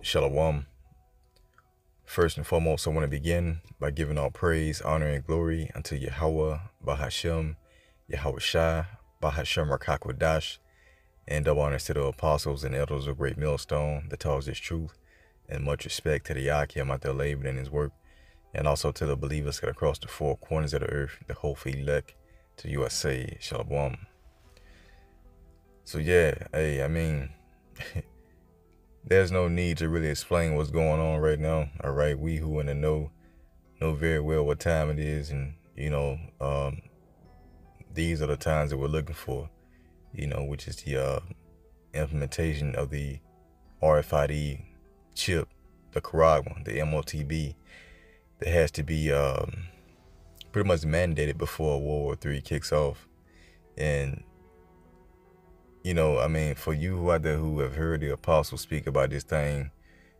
Shalom. First and foremost, I want to begin by giving all praise, honor, and glory unto Yahweh, Bahashem, Yahweh Shai, Bahashem Rakakwadash, and double honors to the apostles and elders of Great Millstone that tells this truth, and much respect to the Yakim out there laboring in his work, and also to the believers across the four corners of the earth, the hopeful elect to USA. Shalom. So yeah, hey, I mean, there's no need to really explain what's going on right now. All right, we who in the know very well what time it is, and these are the times that we're looking for, which is the implementation of the RFID chip, the Karagma, the MOTB, that has to be pretty much mandated before World War III kicks off. And for you out there who have heard the apostles speak about this thing,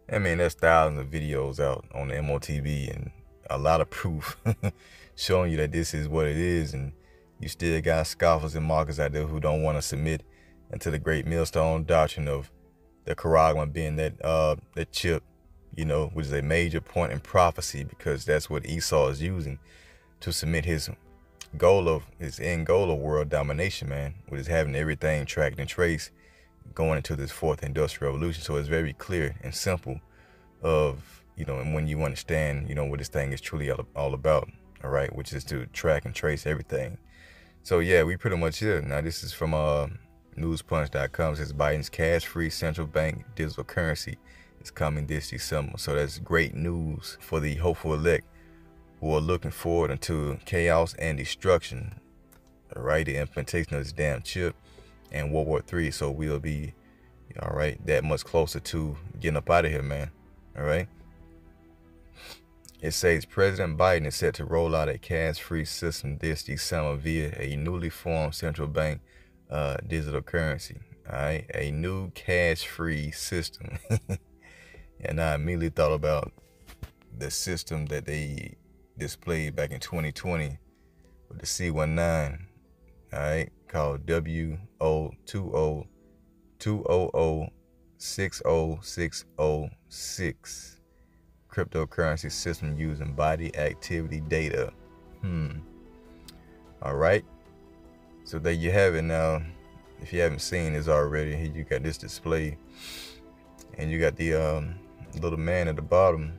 there's thousands of videos out on the MOTB and a lot of proof showing you that this is what it is. And you still got scoffers and mockers out there who don't want to submit into the Great Millstone doctrine of the Karagma being that chip, which is a major point in prophecy, because that's what Esau is using to submit his end goal of world domination, man, which is having everything tracked and traced going into this fourth industrial revolution. So it's very clear and simple of, and when you understand, what this thing is truly all about, all right, which is to track and trace everything. So yeah, we pretty much here. Now this is from newspunch.com. It says Biden's cash-free central bank digital currency is coming this December. So that's great news for the hopeful elect who are looking forward into chaos and destruction, all right, the implementation of this damn chip and World War III. So we'll be, all right, that much closer to getting up out of here, man, all right. It says President Biden is set to roll out a cash-free system this December via a newly formed central bank digital currency, all right, a new cash-free system. And I immediately thought about the system that they displayed back in 2020 with the C19, all right, called WO20060606 cryptocurrency system using body activity data. All right, so there you have it. Now, if you haven't seen this already, here you got this display, and you got the little man at the bottom.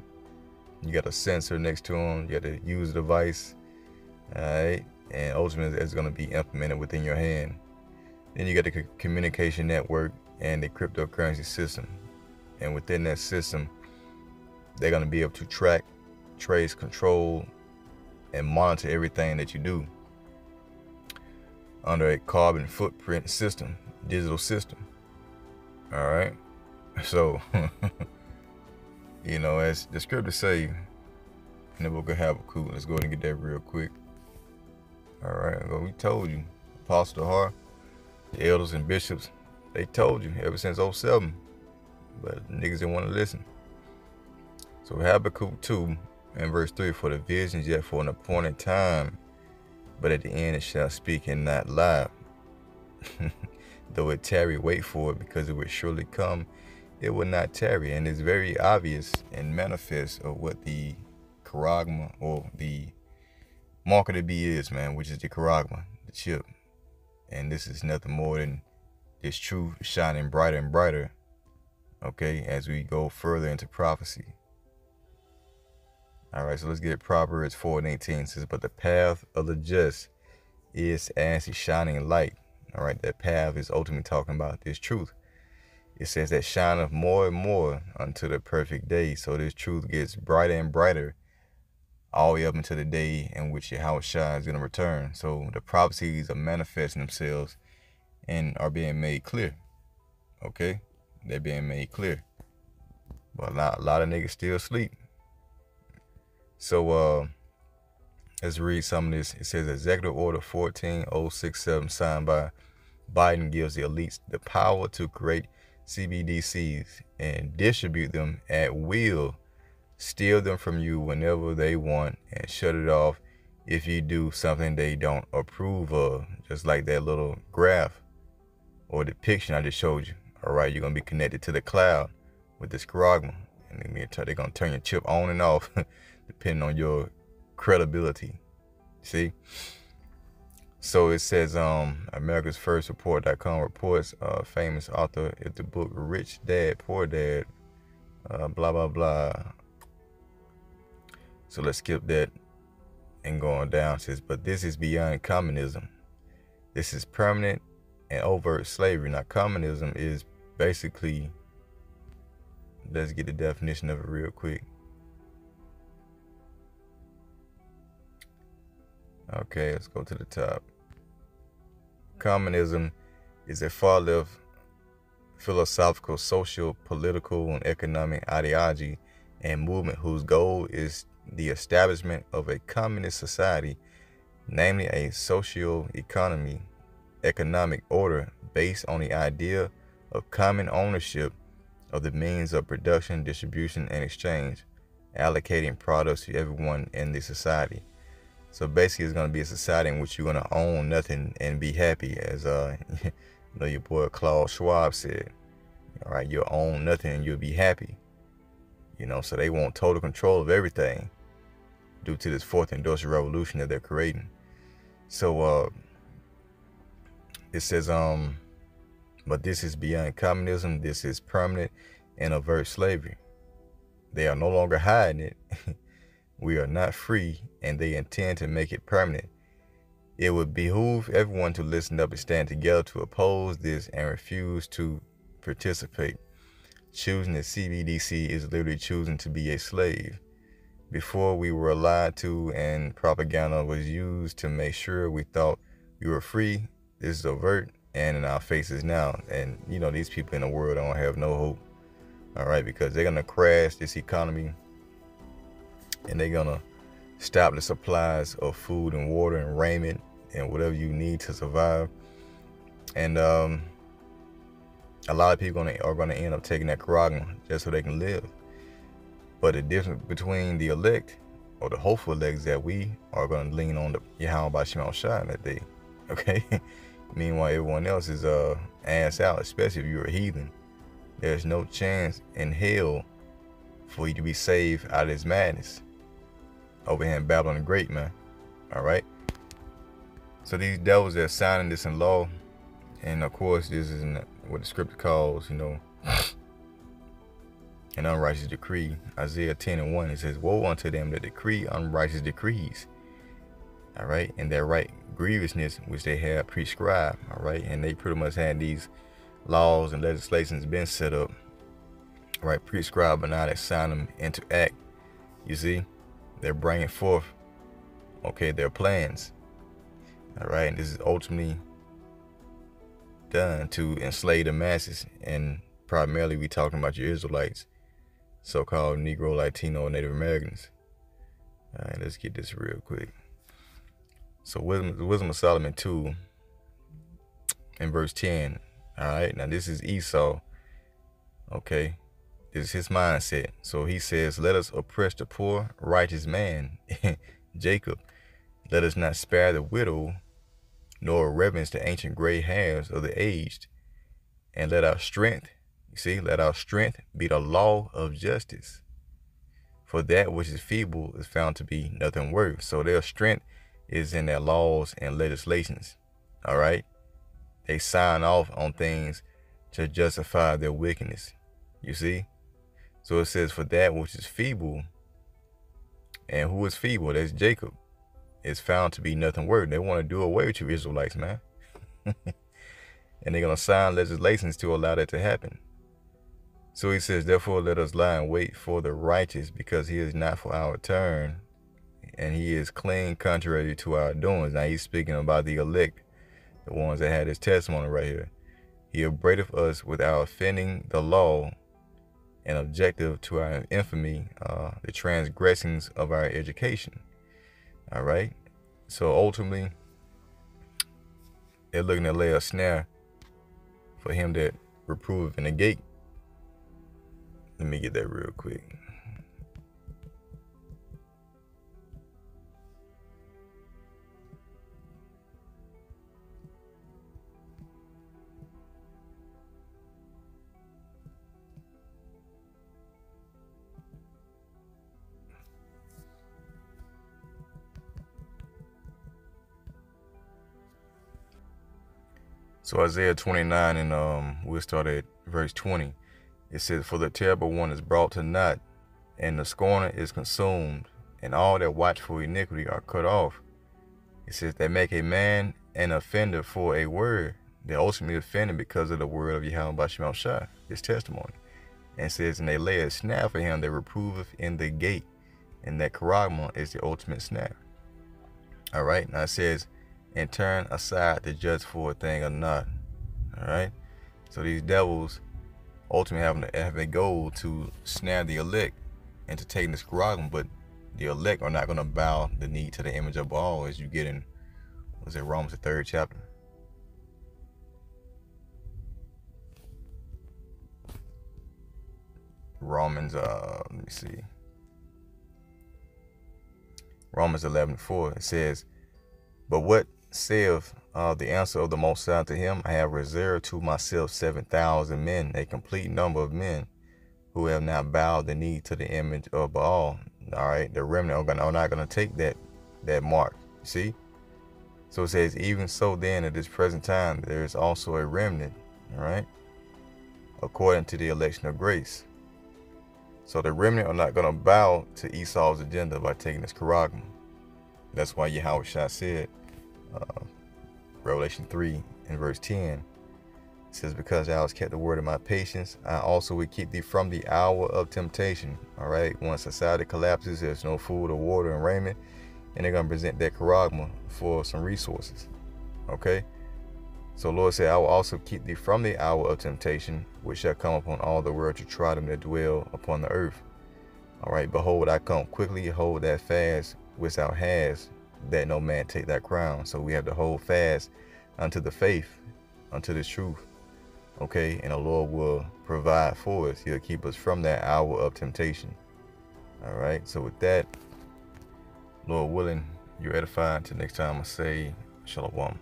You got a sensor next to him. You got a user device, all right, and ultimately it's going to be implemented within your hand. Then you got the communication network and the cryptocurrency system, and within that system, they're going to be able to track, trace, control, and monitor everything that you do under a carbon footprint system, digital system. All right, so. As the scriptures say in the book of Habakkuk, let's go ahead and get that real quick. All right, well, we told you, Apostle Har, the elders and bishops, they told you ever since 07, but niggas didn't want to listen. So Habakkuk 2 and verse 3, for the visions yet for an appointed time, but at the end it shall speak and not lie. Though it tarry, wait for it, because it will surely come. It will not tarry. And it's very obvious and manifest of what the Karagma, or the mark of the beast is, man, which is the Karagma, the chip. And this is nothing more than this truth shining brighter and brighter, okay, as we go further into prophecy. All right, so let's get Proverbs 4:18. It says, but the path of the just is as a shining light. All right, that path is ultimately talking about this truth. It says that shineth more and more unto the perfect day. So this truth gets brighter and brighter all the way up until the day in which Yahweh Shai is going to return. So the prophecies are manifesting themselves and are being made clear. Okay? They're being made clear. But a lot of niggas still sleep. So let's read some of this. It says Executive Order 14067 signed by Biden gives the elites the power to create CBDCs and distribute them at will, steal them from you whenever they want, and shut it off if you do something they don't approve of. Just like that little graph or depiction I just showed you. All right, you're going to be connected to the cloud with this charagma. And they're going to turn your chip on and off depending on your credibility. See? So it says, America's First Report.com reports famous author of the book Rich Dad, Poor Dad, blah, blah, blah. So let's skip that and go on down. It says, but this is beyond communism. This is permanent and overt slavery. Now, communism is basically, let's get the definition of it real quick. Okay, let's go to the top. Communism is a far-left philosophical, social, political, and economic ideology and movement whose goal is the establishment of a communist society, namely a socio-economic order based on the idea of common ownership of the means of production, distribution, and exchange, allocating products to everyone in the society. So basically, it's going to be a society in which you're going to own nothing and be happy, as your boy Klaus Schwab said. All right, you'll own nothing and you'll be happy. So they want total control of everything due to this fourth industrial revolution that they're creating. So it says, but this is beyond communism. This is permanent and overt slavery. They are no longer hiding it. We are not free, and they intend to make it permanent. It would behoove everyone to listen up and stand together to oppose this and refuse to participate. Choosing the CBDC is literally choosing to be a slave. Before, we were lied to and propaganda was used to make sure we thought we were free. This is overt and in our faces now. And, these people in the world don't have no hope. All right, because they're going to crash this economy. And they're going to stop the supplies of food and water and raiment and whatever you need to survive. And a lot of people are going to end up taking that charagma just so they can live. But the difference between the elect or the hopeful elects that we are going to lean on the Yahweh Bashim Shai that day. Okay? Meanwhile, everyone else is ass out, especially if you're a heathen. There's no chance in hell for you to be saved out of this madness over here in Babylon the Great, man. All right. So these devils, they're signing this in law, and of course, this is what the scripture calls, an unrighteous decree. Isaiah 10:1, it says, "Woe unto them that decree unrighteous decrees." All right, and that right grievousness which they have prescribed. All right, and they pretty much had these laws and legislations been set up, right, prescribed, but now they sign them into act. You see. They're bringing forth, their plans. All right, and this is ultimately done to enslave the masses, and primarily we talking about your Israelites, so-called Negro, Latino, and Native Americans. All right, let's get this real quick. So Wisdom of Solomon 2, in verse 10. All right, now this is Esau. Okay. This is his mindset. So he says, let us oppress the poor, righteous man, Jacob. Let us not spare the widow, nor reverence the ancient gray hairs of the aged. And let our strength, let our strength be the law of justice. For that which is feeble is found to be nothing worth. So their strength is in their laws and legislations. All right. They sign off on things to justify their wickedness. You see? So it says, for that which is feeble, and who is feeble? That's Jacob. It's found to be nothing worth. They want to do away with you Israelites, man. And they're going to sign legislations to allow that to happen. So he says, therefore, let us lie in wait for the righteous, because he is not for our turn, and he is clean contrary to our doings. Now he's speaking about the elect, the ones that had his testimony right here. He upbraideth us with our offending the law, and objective to our infamy, the transgressings of our education. All right. So ultimately, they're looking to lay a snare for him that reproveth in the gate. Let me get that real quick. So Isaiah 29, and we'll start at verse 20. It says, "For the terrible one is brought to naught, and the scorner is consumed, and all that watch for iniquity are cut off." It says, "They make a man an offender for a word." They're ultimately offended because of the word of Yahweh Bashim Shai, his testimony. And it says, "And they lay a snare for him that reproveth in the gate." And that charagma is the ultimate snare. All right. Now it says, "And turn aside to judge for a thing or not." All right. So these devils ultimately have a goal to snare the elect into taking this charagma, but the elect are not going to bow the knee to the image of Baal, as you get in, was it Romans the 3rd chapter? Romans, let me see. Romans 11:4. It says, "But what saith the answer of the Most High to him? I have reserved to myself 7,000 men, a complete number of men, who have not bowed the knee to the image of Baal." All right, the remnant are not going to take that mark. See? So it says, "Even so then at this present time, there is also a remnant," all right, "according to the election of grace." So the remnant are not going to bow to Esau's agenda by taking this charagma. That's why Yahweh Shai said, Revelation 3 and verse 10, it says, "Because thou hast kept the word of my patience, I also will keep thee from the hour of temptation." All right, once society collapses, there's no food or water and raiment, and they're going to present that charagma for some resources. Okay? So Lord said, "I will also keep thee from the hour of temptation, which shall come upon all the world to try them that dwell upon the earth." All right, "Behold, I come quickly, hold that fast which thou hast, that no man take thy crown." So we have to hold fast unto the faith, unto the truth. Okay, and the Lord will provide for us. He'll keep us from that hour of temptation. All right, so with that, Lord willing, you're edified. Until next time, I say, Shalom.